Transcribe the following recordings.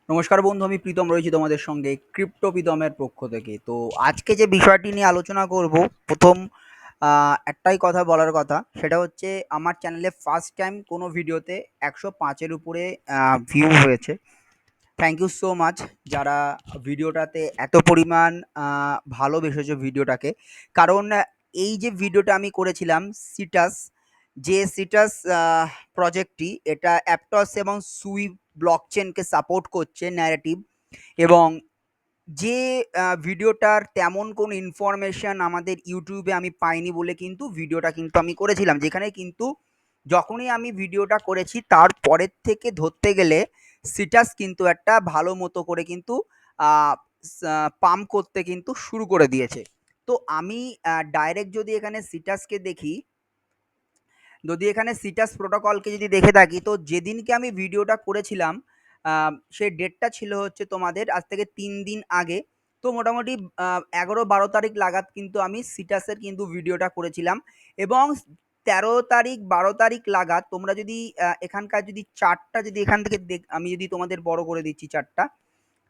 নমস্কার বন্ধু, আমি প্রীতম রয়েছি তোমাদের সঙ্গে ক্রিপ্টো প্রীতমের পক্ষ থেকে। তো আজকে যে বিষয়টি নিয়ে আলোচনা করব, প্রথম একটাই কথা বলার কথা, সেটা হচ্ছে আমার চ্যানেলে ফার্স্ট টাইম কোনো ভিডিওতে ১০৫-এর উপরে ভিউ হয়েছে। থ্যাংক ইউ সো মাচ যারা ভিডিওটাতে এত পরিমাণ ভালোবেসেছো ভিডিওটাকে। কারণ এই যে ভিডিওটা আমি করেছিলাম সিটাস, যে সিটাস প্রজেক্টটি, এটা অ্যাপটস এবং সুই ব্লকচেনকে সাপোর্ট করছে ন্যারেটিভ, এবং যে ভিডিওটার তেমন কোনো ইনফরমেশন আমাদের ইউটিউবে আমি পাইনি বলে কিন্তু ভিডিওটা কিন্তু আমি করেছিলাম, যেখানে কিন্তু যখনই আমি ভিডিওটা করেছি তার পরের থেকে ধরতে গেলে সিটাস কিন্তু একটা ভালো মতো করে কিন্তু পাম্প করতে কিন্তু শুরু করে দিয়েছে। তো আমি ডাইরেক্ট যদি এখানে সিটাসকে দেখি, যদি এখানে সিটাস প্রোটোকলকে যদি দেখে থাকি, তো যেদিনকে আমি ভিডিওটা করেছিলাম সেই ডেটটা ছিল হচ্ছে তোমাদের আজ থেকে 3 দিন আগে। তো মোটামুটি 11-12 তারিখ লাগাত কিন্তু আমি সিটাসের কিন্তু ভিডিওটা করেছিলাম, এবং 13 তারিখ 12 তারিখ লাগাত তোমরা যদি এখানকার যদি চার্টটা যদি এখান থেকে আমি যদি তোমাদের বড় করে দিচ্ছি চার্টটা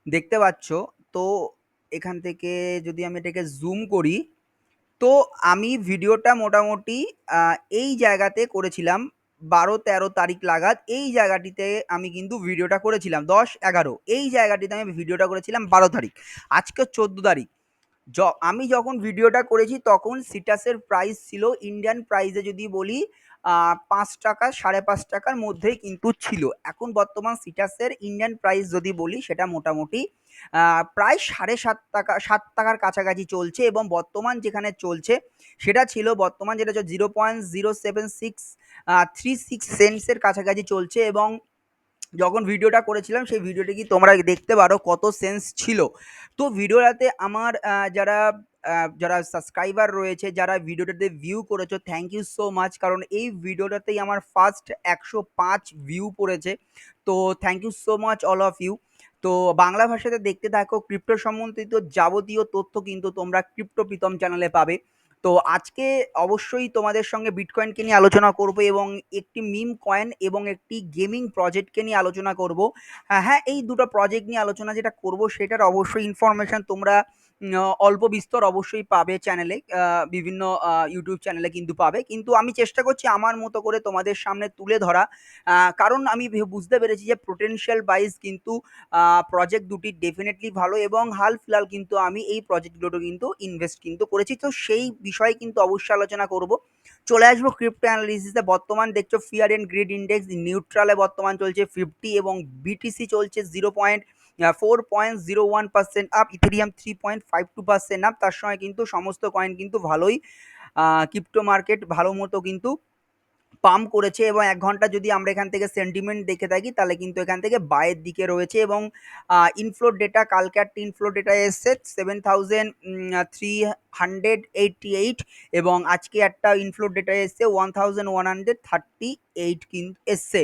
দেখতে পাচ্ছ। তো এখান থেকে যদি আমি এটাকে জুম করি, তো আমি ভিডিওটা মোটামুটি এই জায়গাতে করেছিলাম 12-13 তারিখ লাগাত। এই জায়গাটিতে আমি কিন্তু ভিডিওটা করেছিলাম 10-11, এই জায়গাটিতে আমি ভিডিওটা করেছিলাম 12 তারিখ। আজকে 14 তারিখ। আমি যখন ভিডিওটা করেছি তখন সিটাসের প্রাইস ছিল, ইন্ডিয়ান প্রাইসে যদি বলি 5 টাকা 5.5 টাকার মধ্যেই কিন্তু ছিল। এখন বর্তমান সিটাসের ইন্ডিয়ান প্রাইস যদি বলি সেটা মোটামুটি প্রায় 7.5 টাকা 7 টাকার কাছাকাছি চলছে, এবং বর্তমান যেখানে চলছে সেটা ছিল বর্তমান যেটা হচ্ছে 0.073636 সেন্টসের কাছাকাছি চলছে। এবং যখন ভিডিওটা করেছিলাম সেই ভিডিওটি কি তোমরা দেখতে পারো কত সেন্স ছিল। তো ভিডিওটাতে আমার যারা সাবস্ক্রাইবার রয়েছে, যারা ভিডিওটাতে ভিউ করেছো, থ্যাংক ইউ সো মাচ, কারণ এই ভিডিওটাতেই আমার ফার্স্ট 105 ভিউ পড়েছে। তো thank you so much all of you. তো বাংলা ভাষাতে দেখতে থাকো, ক্রিপ্টো সম্বন্ধিত যাবতীয় তথ্য কিন্তু তোমরা ক্রিপ্টো প্রীতম চ্যানেলে পাবে। তো আজকে অবশ্যই তোমাদের সঙ্গে বিটকয়েনকে নিয়ে আলোচনা করব, এবং একটি মিম কয়েন এবং একটি গেমিং প্রজেক্টকে নিয়ে আলোচনা করব। হ্যাঁ, এই দুটো প্রজেক্ট নিয়ে আলোচনা যেটা করব সেটার অবশ্যই ইনফরমেশন তোমরা অল্প বিস্তর অবশ্যই পাবে চ্যানেলে, বিভিন্ন ইউটিউব চ্যানেলে কিন্তু পাবে, কিন্তু আমি চেষ্টা করছি আমার মতো করে তোমাদের সামনে তুলে ধরা। কারণ আমি বুঝতে পেরেছি যে পোটেনশিয়াল ওয়াইজ কিন্তু প্রজেক্ট দুটি ডেফিনেটলি ভালো, এবং হাল ফিলহাল কিন্তু আমি এই প্রজেক্টগুলো কিন্তু ইনভেস্ট কিন্তু করেছি। তো সেই বিষয়ে কিন্তু অবশ্যই আলোচনা করব। চলে আসবো ক্রিপ্টো অ্যানালিসিসে। বর্তমান দেখছো ফিয়ার এন্ড গ্রিড ইন্ডেক্স নিউট্রালে বর্তমান চলছে 50, এবং বিটিসি চলছে 4.01% আপ, ইথেরিয়াম 3.52% আপ। তার সঙ্গে কিন্তু সমস্ত কয়েন কিন্তু ভালোই ক্রিপ্টো মার্কেট ভালো মতো কিন্তু পাম্প করেছে, এবং 1 ঘন্টা যদি আমরা এখান থেকে সেন্টিমেন্ট দেখে থাকি তাহলে কিন্তু এখান থেকে বায়ের দিকে রয়েছে। এবং ইনফ্লো ডেটা, কালকে একটা ইনফ্লো ডেটা এসছে 7,388, এবং আজকে একটা ইনফ্লো ডেটা এসছে 1,138 কিন্তু এসছে।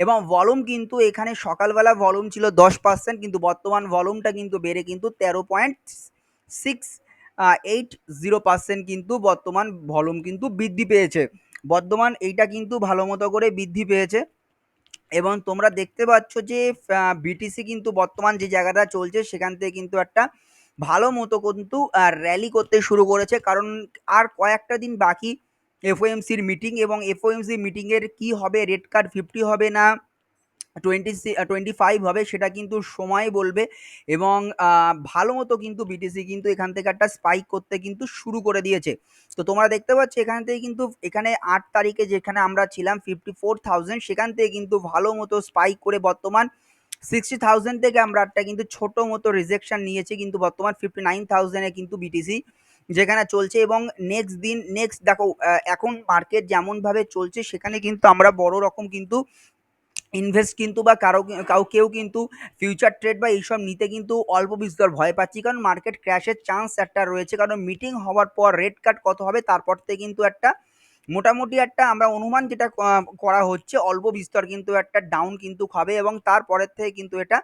এবং ভলিউম কিন্তু এখানে সকালবেলা ভলিউম ছিল 10%, কিন্তু বর্তমান ভলিউমটা কিন্তু বেড়ে কিন্তু 13.680% কিন্তু বর্তমান ভলিউম কিন্তু বৃদ্ধি পেয়েছে। বর্তমান এইটা কিন্তু ভালো মতো করে বৃদ্ধি পেয়েছে। এবং তোমরা দেখতে পাচ্ছ যে বিটিসি কিন্তু বর্তমান যে জায়গাটা চলছে সেখান থেকে কিন্তু একটা ভালো মতো কিন্তু র্যালি করতে শুরু করেছে, কারণ আর কয়েকটা দিন বাকি এফওএমসির মিটিং, এবং এফওএমসি মিটিংয়ের কি হবে, রেট কার্ড 50 হবে না 25 হবে সেটা কিন্তু সময় বলবে। এবং ভালো মতো কিন্তু বিটিসি কিন্তু এখান থেকে একটা স্পাইক করতে কিন্তু শুরু করে দিয়েছে। তো তোমরা দেখতে পাচ্ছ এখান থেকে কিন্তু এখানে 8 তারিখে যেখানে আমরা ছিলাম 54,000, সেখান থেকে কিন্তু ভালো মতো স্পাইক করে বর্তমান 60,000 থেকে আমরা একটা কিন্তু ছোট মতো রিজেকশন নিয়েছি, কিন্তু বর্তমান 59,000-এ কিন্তু বিটিসি যেখানে চলছে। এবং নেক্সট দেখো এখন মার্কেট যেমন ভাবে চলছে সেখানে কিন্তু আমরা বড় রকম কিন্তু ইনভেস্ট কিন্তু বা কেউ কিন্তু ফিউচার ট্রেড বা এইসব নিতে কিন্তু অল্প বিস্তর ভয় পাচ্ছি, কারণ মার্কেট ক্র্যাশের চান্স একটা রয়েছে। কারণ মিটিং হওয়ার পর রেট কাট কত হবে তারপর থেকে কিন্তু একটা মোটামুটি একটা আমরা অনুমান যেটা করা হচ্ছে অল্প বিস্তর কিন্তু একটা ডাউন কিন্তু হবে, এবং তারপরের থেকে কিন্তু এটা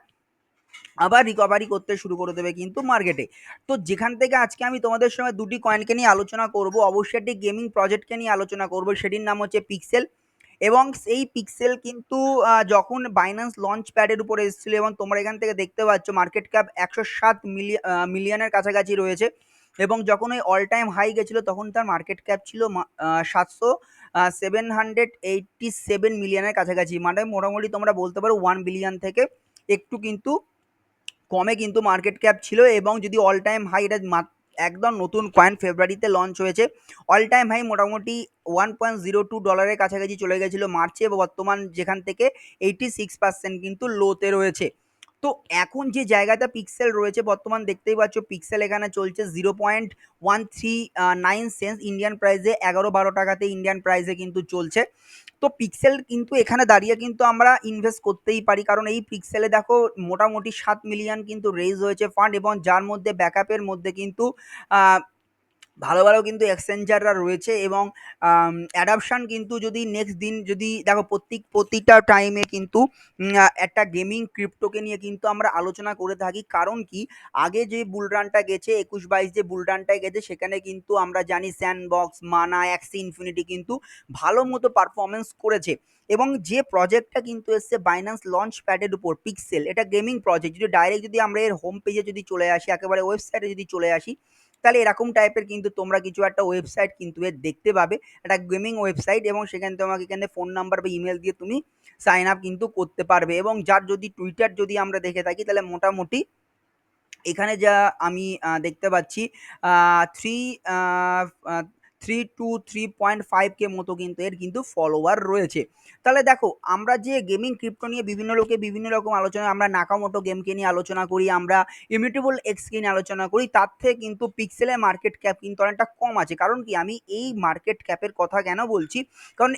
আবার রিকভারি করতে শুরু করে দেবে কিন্তু মার্কেটে। তো যেখান থেকে আজকে আমি তোমাদের সঙ্গে দুটি কয়েনকে নিয়ে আলোচনা করব, অবশ্যই একটি গেমিং প্রজেক্টকে নিয়ে আলোচনা করব, সেটির নাম হচ্ছে পিক্সেল। এবং সেই পিক্সেল কিন্তু যখন বাইন্যান্স লঞ্চ প্যাডের উপরে এসেছিল এবং তোমরা এখান থেকে দেখতে পাচ্ছ মার্কেট ক্যাপ 107 মিলিয়নের কাছাকাছি রয়েছে এবং যখন ওই অল টাইম হাই গেছিল তখন তার মার্কেট ক্যাপ ছিল 787 মিলিয়নের কাছাকাছি, মানে মোটামুটি তোমরা বলতে পারো 1 বিলিয়ন থেকে একটু কিন্তু কমে কিন্তু মার্কেট ক্যাপ ছিল। এবং যদি অল টাইম হাই, এটা একদম নতুন কয়েন, ফেব্রুয়ারিতে লঞ্চ হয়েছে, অল টাইম হাই মোটামুটি $1.02 কাছাকাছি চলে গেছিল মার্চে, বর্তমান যেখান থেকে 86% কিন্তু লোতে রয়েছে। তো এখন যে জায়গাটা পিক্সেল রয়েছে বর্তমান দেখতেই পাচ্ছ, পিক্সেল এখানে চলছে 0.139 সেন্স ইন্ডিয়ান প্রাইসে, 11-12 টাকাতে ইন্ডিয়ান প্রাইসে কিন্তু চলছে। তো পিক্সেল কিন্তু এখানে দাঁড়িয়ে কিন্তু আমরা ইনভেস্ট করতেই পারি, কারণ এই পিক্সেলে দেখো মোটামুটি 7 মিলিয়ন কিন্তু রেজ হয়েছে ফান্ড, এবং যার মধ্যে ব্যাকআপের মধ্যে কিন্তু আহ, ভালো ভালো কিন্তু এক্সচেঞ্জাররা রয়েছে। এবং অ্যাডাপশন কিন্তু যদি নেক্সট দিন যদি দেখো প্রতিটা টাইমে কিন্তু একটা গেমিং ক্রিপ্টোকে নিয়ে কিন্তু আমরা আলোচনা করে থাকি। কারণ কি, আগে যে বুলরানটা গেছে 21-22 যে বুলরানটা গেছে সেখানে কিন্তু আমরা জানি স্যান্ডবক্স, মানা, অ্যাক্সি ইনফিনিটি কিন্তু ভালো মতো পারফরমেন্স করেছে। এবং যে প্রজেক্টটা কিন্তু এসছে বাইন্যান্স লঞ্চ প্যাডের উপর পিক্সেল, এটা গেমিং প্রজেক্ট, যদি ডাইরেক্ট যদি আমরা এর হোম পেজে যদি চলে আসি, একেবারে ওয়েবসাইটে যদি চলে আসি, তাহলে এরকম টাইপের কিন্তু তোমরা কিছু একটা ওয়েবসাইট কিন্তু এর দেখতে পাবে, একটা গেমিং ওয়েবসাইট, এবং সেখানে তোমাকে এখানে ফোন নাম্বার বা ইমেল দিয়ে তুমি সাইন আপ কিন্তু করতে পারবে। এবং যার যদি টুইটার যদি আমরা দেখে থাকি তাহলে মোটামুটি এখানে যা আমি দেখতে পাচ্ছি থ্রি 3 to 3.5 কে মতো কিন্তু এর কিন্তু ফলোয়ার রয়েছে। তাহলে দেখো, আমরা যে গেমিং ক্রিপ্টো নিয়ে বিভিন্ন লোকে বিভিন্ন রকম আলোচনা, আমরা নাকামোটো গেমকে নিয়ে আলোচনা করি, আমরা ইমিউটেবল এক্সকে নিয়ে আলোচনা করি, তার থেকে কিন্তু পিক্সেলের মার্কেট ক্যাপ কিন্তু অনেকটা কম আছে। কারণ কি, আমি এই মার্কেট ক্যাপের কথা কেন বলছি, কারণ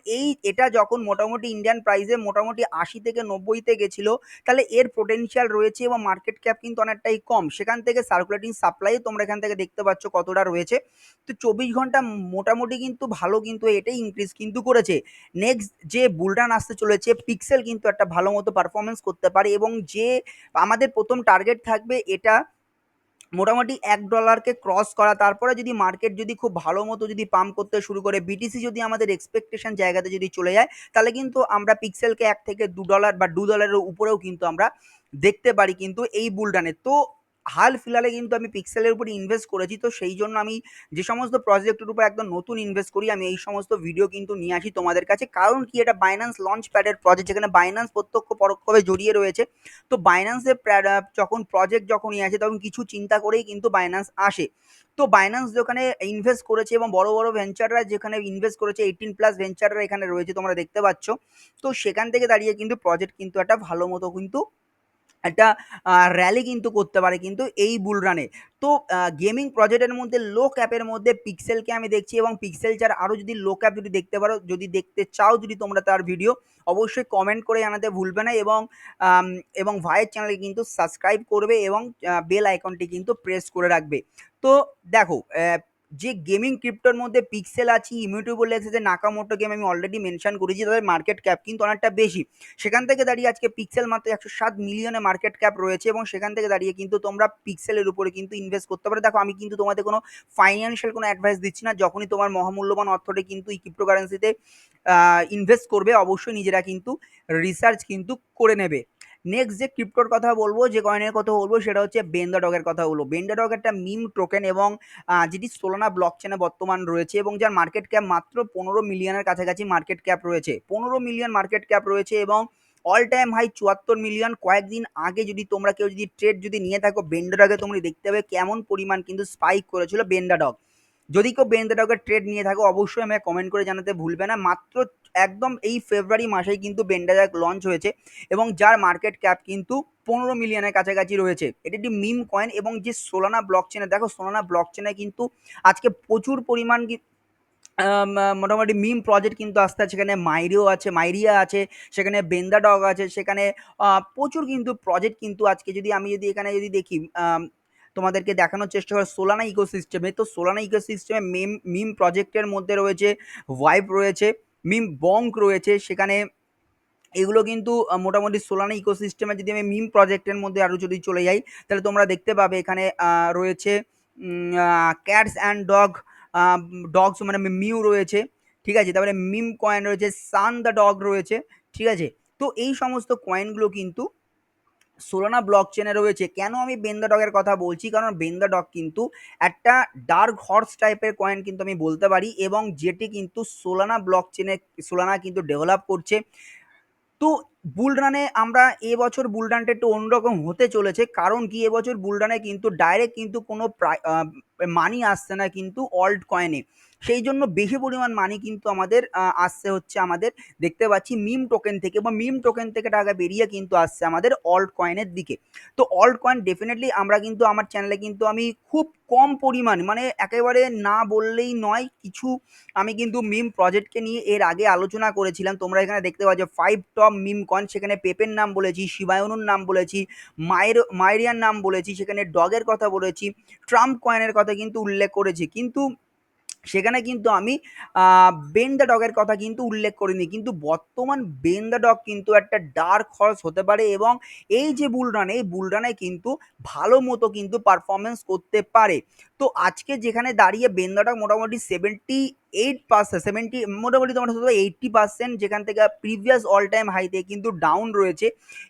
এটা যখন মোটামুটি ইন্ডিয়ান প্রাইসে মোটামুটি 80 থেকে 90-তে গেছিল, তাহলে এর পোটেনশিয়াল রয়েছে এবং মার্কেট ক্যাপ কিন্তু অনেকটাই কম। সেখান থেকে সার্কুলেটিং সাপ্লাই তোমরা এখান থেকে দেখতে পাচ্ছ কতটা রয়েছে। তো 24 ঘন্টা মোটামুটি কিন্তু ভালো কিন্তু এটাই ইনক্রিজ কিন্তু করেছে। নেক্সট যে বুলরান আসতে চলেছে, পিক্সেল কিন্তু একটা ভালো মতো পারফরমেন্স করতে পারে, এবং যে আমাদের প্রথম টার্গেট থাকবে এটা মোটামুটি $1 ক্রস করা। তারপরে যদি মার্কেট যদি খুব ভালো মতো যদি পাম্প করতে শুরু করে, বিটিসি যদি আমাদের এক্সপেকটেশন জায়গাতে যদি চলে যায়, তাহলে কিন্তু আমরা পিক্সেলকে $1 থেকে $2 বা $2 উপরেও কিন্তু আমরা দেখতে পারি কিন্তু এই বুলডানে। তো হাল ফিলহালে কিন্তু আমি পিক্সেলের উপর ইনভেস্ট করেছি, তো সেই জন্য আমি যে সমস্ত প্রজেক্টের উপর একদম নতুন ইনভেস্ট করি, আমি এই সমস্ত ভিডিও কিন্তু নিয়ে আসি তোমাদের কাছে। কারণ কি, এটা বাইন্যান্স লঞ্চ প্যাডের প্রজেক্ট, যেখানে বাইন্যান্স প্রত্যক্ষ পরোক্ষভাবে জড়িয়ে রয়েছে। তো বাইন্যান্সের যখন প্রজেক্ট যখনই আসে তখন কিছু চিন্তা করেই কিন্তু বাইন্যান্স আসে। তো বাইন্যান্স যেখানে ইনভেস্ট করেছে এবং বড় বড় ভেঞ্চাররা যেখানে ইনভেস্ট করেছে, 18+ ভেঞ্চাররা এখানে রয়েছে তোমরা দেখতে পাচ্ছ। তো সেখান থেকে দাঁড়িয়ে কিন্তু প্রজেক্ট কিন্তু একটা ভালো মতো কিন্তু একটা র্যালি কিন্তু করতে পারে কিন্তু এই বুল রানে। তো গেমিং প্রজেক্টের মধ্যে লো ক্যাপের মধ্যে পিক্সেলকে আমি দেখছি, এবং পিক্সেল যার আরও যদি লো ক্যাপ যদি দেখতে পারো, যদি দেখতে চাও যদি তোমরা তার ভিডিও, অবশ্যই কমেন্ট করে জানাতে ভুলবে না। এবং ভাইয়ের চ্যানেলে কিন্তু সাবস্ক্রাইব করবে এবং বেল আইকনটি কিন্তু প্রেস করে রাখবে। তো দেখো, যে গেমিং ক্রিপ্টোর মধ্যে পিক্সেল আছে, ইমিউটেবল এক্স আছে, নাকামোটো গেম আমি অলরেডি মেনশন করেছি, তাদের মার্কেট ক্যাপ কিন্তু অনেকটা বেশি। সেখান থেকে দাঁড়িয়ে আজকে পিক্সেল মাত্র 107 মিলিয়নে মার্কেট ক্যাপ রয়েছে, এবং সেখান থেকে দাঁড়িয়ে কিন্তু তোমরা পিক্সেলের উপরে কিন্তু ইনভেস্ট করতে পারো। দেখো, আমি কিন্তু তোমাদের কোনো ফাইন্যান্সিয়াল কোনো অ্যাডভাইস দিচ্ছি না। যখনই তোমার মহামূল্যবান অর্থটি কিন্তু এই ক্রিপ্টোকারেন্সিতে ইনভেস্ট করবে, অবশ্যই নিজেরা কিন্তু রিসার্চ কিন্তু করে নেবে। নেক্সট যে ক্রিপ্টোর কথা বলবো, যে কয়েনের কথা বলবো, সেটা হচ্ছে বেন্ডাডগের কথা বলবো। বেন্ডাডগ একটা মিম টোকেন, এবং যেটি সোলানা ব্লক চেনে বর্তমান রয়েছে, এবং যার মার্কেট ক্যাপ মাত্র 15 মিলিয়নের কাছাকাছি মার্কেট ক্যাপ রয়েছে, 15 মিলিয়ন মার্কেট ক্যাপ রয়েছে। এবং অল টাইম হাই 74 মিলিয়ন। কয়েকদিন আগে যদি তোমরা কেউ যদি ট্রেড যদি নিয়ে থাকো বেন্ডাডগে, তোমরা দেখতে পাবে কেমন পরিমাণ কিন্তু স্পাইক করেছিল বেন্ডাডগ। যদি কেউ বেন্ডাডগের ট্রেড নিয়ে থাকো, অবশ্যই আমাকে কমেন্ট করে জানাতে ভুলবে না। মাত্র একদম এই ফেব্রুয়ারি মাসেই কিন্তু বেন্ডাডগ লঞ্চ হয়েছে, এবং যার মার্কেট ক্যাপ কিন্তু 15 মিলিয়নের কাছাকাছি রয়েছে। এটি একটি মিম কয়েন, এবং যে সোলানা ব্লক চেনে, দেখো সোলানা ব্লক চেনে কিন্তু আজকে প্রচুর পরিমাণ মোটামুটি মিম প্রজেক্ট কিন্তু আসতে আছে। সেখানে মাইরিয়া আছে, সেখানে বেন্ডাডগ আছে, সেখানে প্রচুর কিন্তু প্রজেক্ট কিন্তু আজকে যদি আমি যদি এখানে যদি দেখি, তোমাদেরকে দেখানোর চেষ্টা করি সোলানা ইকোসিস্টেমে। তো সোলানা ইকোসিস্টেমে মিম প্রজেক্টের মধ্যে রয়েছে ভাইব রয়েছে, মিম বঙ্ক রয়েছে, সেখানে এগুলো কিন্তু মোটামুটি সোলানা ইকোসিস্টেমে যদি আমি মিম প্রজেক্টের মধ্যে আরও যদি চলে যাই, তাহলে তোমরা দেখতে পাবে এখানে রয়েছে ক্যাটস অ্যান্ড ডগস, মানে মিউ রয়েছে। ঠিক আছে, তারপরে মিম কয়েন রয়েছে, সান দ্য ডগ রয়েছে, ঠিক আছে। তো এই সমস্ত কয়েনগুলো কিন্তু সোলানা ব্লক চেনে রয়েছে। কেন আমি বেন্দা ডগের কথা বলছি, কারণ বেন্দা ডগ কিন্তু একটা ডার্ক হর্স টাইপের কয়েন কিন্তু আমি বলতে পারি, এবং যেটি কিন্তু সোলানা ব্লক চেনে সোলানা কিন্তু ডেভেলপ করছে। তো বুলরানে আমরা এবছর বুলরানটা একটু অন্যরকম হতে চলেছে, কারণ কি এবছর বুলরানে কিন্তু ডাইরেক্ট কিন্তু কোনো মানি আসছে না কিন্তু অল্ট কয়েনে, সেই জন্য বেশি পরিমাণ মানি কিন্তু আমাদের আসছে হচ্ছে আমাদের দেখতে পাচ্ছি মিম টোকেন থেকে, বা মিম টোকেন থেকে টাকা বেরিয়ে কিন্তু আসছে আমাদের অল্ট কয়েনের দিকে। তো অল্ট কয়েন ডেফিনেটলি আমরা কিন্তু আমার চ্যানেলে কিন্তু আমি খুব কম পরিমাণ, মানে একেবারে না বললেই নয়, কিছু আমি কিন্তু মিম প্রজেক্টকে নিয়ে এর আগে আলোচনা করেছিলাম। তোমরা এখানে দেখতে পাচ্ছ 5 টপ মিম কয়েন, সেখানে পেপের নাম বলেছি, শিবায়নুর নাম বলেছি, মায়েরিয়ার নাম বলেছি, সেখানে ডগের কথা বলেছি, ট্রাম্প কয়েনের কথা কিন্তু উল্লেখ করেছি, কিন্তু সেখানে কিন্তু আমি বেন দ্য ডগের কথা কিন্তু উল্লেখ করিনি। কিন্তু বর্তমান বেন দ্য ডগ কিন্তু একটা ডার্ক হর্স হতে পারে, এবং এই যে বুলরান, এই বুলরানে কিন্তু ভালো মতো কিন্তু পারফরমেন্স করতে পারে। তো আজকে যেখানে দাঁড়িয়ে বেন দ্য ডগ মোটামুটি 78%, মোটামুটি তোমার 80%, যেখান থেকে প্রিভিয়াস অল টাইম হাই থেকে কিন্তু ডাউন রয়েছে,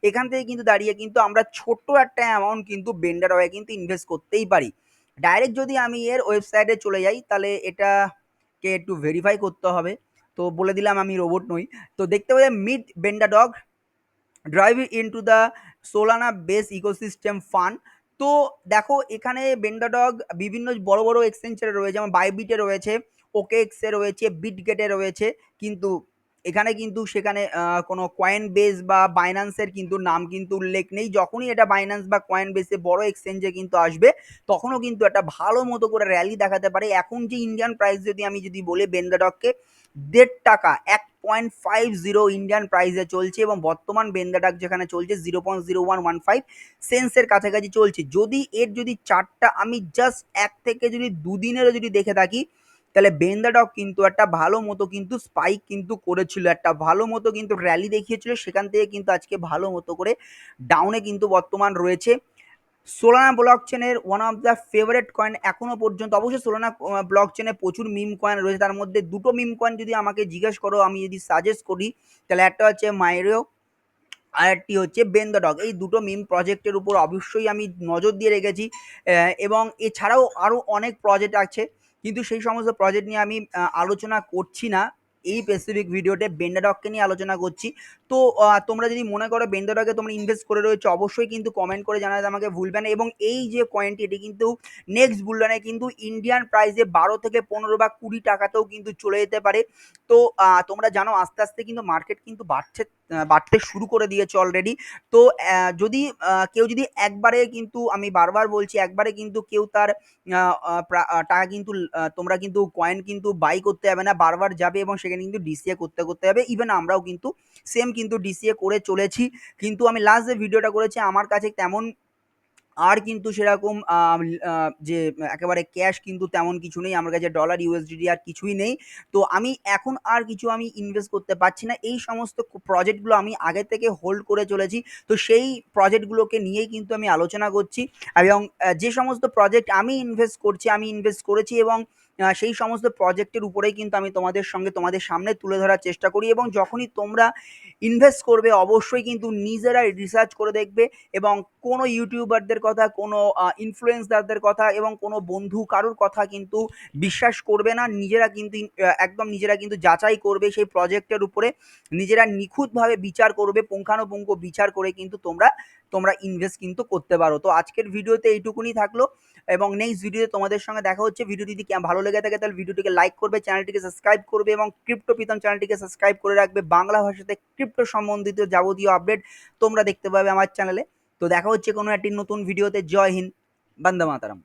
এখান থেকে কিন্তু দাঁড়িয়ে কিন্তু আমরা ছোট্ট একটা অ্যামাউন্ট কিন্তু বেন দ্য ডগে কিন্তু ইনভেস্ট করতেই পারি। ডাইরেক্ট যদি আমি এর ওয়েবসাইটে চলে যাই, তাহলে এটাকে একটু ভেরিফাই করতে হবে। তো বলে দিলাম আমি রোবট নই। তো দেখতে পাচ্ছি mid bender dog drive into the Solana base ecosystem fun. তো দেখো এখানে বেন্ডাডগ বিভিন্ন বড় বড় এক্সচেঞ্জে রয়েছে, যেমন বাইবিটে রয়েছে, ওকে এক্সে রয়েছে, বিটগেটে রয়েছে, কিন্তু এখানে কিন্তু সেখানে কোনো কয়েন বেস বা বাইন্যান্সের কিন্তু নাম কিন্তু উল্লেখ নেই। যখনই এটা বাইন্যান্স বা কয়েন বেসে বড় এক্সচেঞ্জে কিন্তু আসবে, তখনও কিন্তু একটা ভালো মতো করে র্যালি দেখাতে পারে। এখন যে ইন্ডিয়ান প্রাইস যদি আমি যদি বলি বেন্ডাডগকে 1.5 টাকা 1.50 ইন্ডিয়ান প্রাইসে চলছে, এবং বর্তমান বেন্দাডাক যেখানে চলছে 0.0115 সেন্সের কাছাকাছি চলছে। যদি এর যদি চারটা আমি জাস্ট 1 থেকে 2 দিনেরও যদি দেখে থাকি, তাহলে বেন্দাডক কিন্তু একটা ভালো মতো কিন্তু স্পাইক কিন্তু করেছিল, একটা ভালো মতো কিন্তু র্যালি দেখিয়েছিল, সেখান থেকে কিন্তু আজকে ভালো মতো করে ডাউনে কিন্তু বর্তমান রয়েছে। সোলানা ব্লক চেনের one of the favourite coin এখনো পর্যন্ত। অবশ্যই সোলানা ব্লক চেনে প্রচুর মিম কয়েন রয়েছে, তার মধ্যে দুটো মিম কয়েন যদি আমাকে জিজ্ঞেস করো, আমি যদি সাজেস্ট করি, তাহলে একটা হচ্ছে মাইরিও, আর একটি হচ্ছে বেন দ্য ডগ। এই দুটো মিম প্রজেক্টের উপর অবশ্যই আমি নজর দিয়ে রেখেছি, এবং এছাড়াও আরও অনেক প্রজেক্ট আছে, কিন্তু সেই সমস্ত প্রজেক্ট নিয়ে আমি আলোচনা করছি না। এই স্পেসিফিক ভিডিওতে বেন্ডাডগকে নিয়ে আলোচনা করছি। তো তোমরা যদি মনে করো বেন্ডাডগে তোমরা ইনভেস্ট করে রয়েছে, অবশ্যই কিন্তু কমেন্ট করে জানাতে আমাকে ভুলবে না। এবং এই যে কয়েনটি, এটি কিন্তু নেক্সট বুলরানে কিন্তু ইন্ডিয়ান প্রাইসে 12 থেকে 15 বা 20 টাকাতেও কিন্তু চলে যেতে পারে। তো তোমরা জানো আস্তে আস্তে কিন্তু মার্কেট কিন্তু বাড়তে শুরু করে দিয়েছে অলরেডি। তো যদি কেউ যদি একবারে, কিন্তু আমি বারবার বলছি, একবারে কিন্তু কেউ তার টাকা কিন্তু তোমরা কিন্তু কয়েন কিন্তু বাই করতে যাবে না, বারবার যাবে এবং সেখানে কিন্তু ডিসিএ করতে করতে যাবে। ইভেন আমরাও কিন্তু সেম কিন্তু ডিসিএ করে চলেছি, কিন্তু আমি লাস্ট যে ভিডিওটা করেছি আমার কাছে তেমন আর কিন্তু সেরকম যে একেবারে ক্যাশ কিন্তু তেমন কিছু নেই আমার কাছে, ডলার ইউএসডিটি আর কিছুই নেই। তো আমি এখন আর কিছু আমি ইনভেস্ট করতে পারছি না। এই সমস্ত প্রজেক্টগুলো আমি আগে থেকে হোল্ড করে চলেছি, তো সেই প্রজেক্টগুলোকে নিয়েই কিন্তু আমি আলোচনা করছি। এবং যে সমস্ত প্রজেক্ট আমি ইনভেস্ট করছি, আমি ইনভেস্ট করেছি, এবং সেই সমস্ত প্রজেক্টের উপরেই কিন্তু আমি তোমাদের সামনে তুলে ধরার চেষ্টা করি। এবং যখনই তোমরা ইনভেস্ট করবে, অবশ্যই কিন্তু নিজেরা রিসার্চ করে দেখবে, এবং কোনো ইউটিউবারদের কথা, কোনো ইনফ্লুয়েন্সারদের কথা, এবং কোনো বন্ধু কারুর কথা কিন্তু বিশ্বাস করবে না। নিজেরা কিন্তু একদম নিজেরা কিন্তু যাচাই করবে সেই প্রজেক্টের উপরে, নিজেরা নিখুঁতভাবে বিচার করবে, পুঙ্খানুপুঙ্খ বিচার করে কিন্তু তোমরা ইনভেস্ট কিন্তু করতে পারো। তো আজকের ভিডিওতে এইটুকুনি থাকলো, এবং নেক্সট ভিডিওতে তোমাদের সঙ্গে দেখা হচ্ছে। ভিডিও যদি ভালো লেগে থাকে তাহলে ভিডিওটিকে লাইক করবে, চ্যানেলটিকে সাবস্ক্রাইব করবে, এবং ক্রিপ্টো প্রীতম চ্যানেলটিকে সাবস্ক্রাইব করে রাখবে। বাংলা ভাষাতে ক্রিপ্টো সম্বন্ধিত যাবতীয় আপডেট তোমরা দেখতে পাবে আমার চ্যানেলে। তো দেখা হচ্ছে কোনো একটি নতুন ভিডিওতে। জয় হিন্দ, বন্দে মাতরম।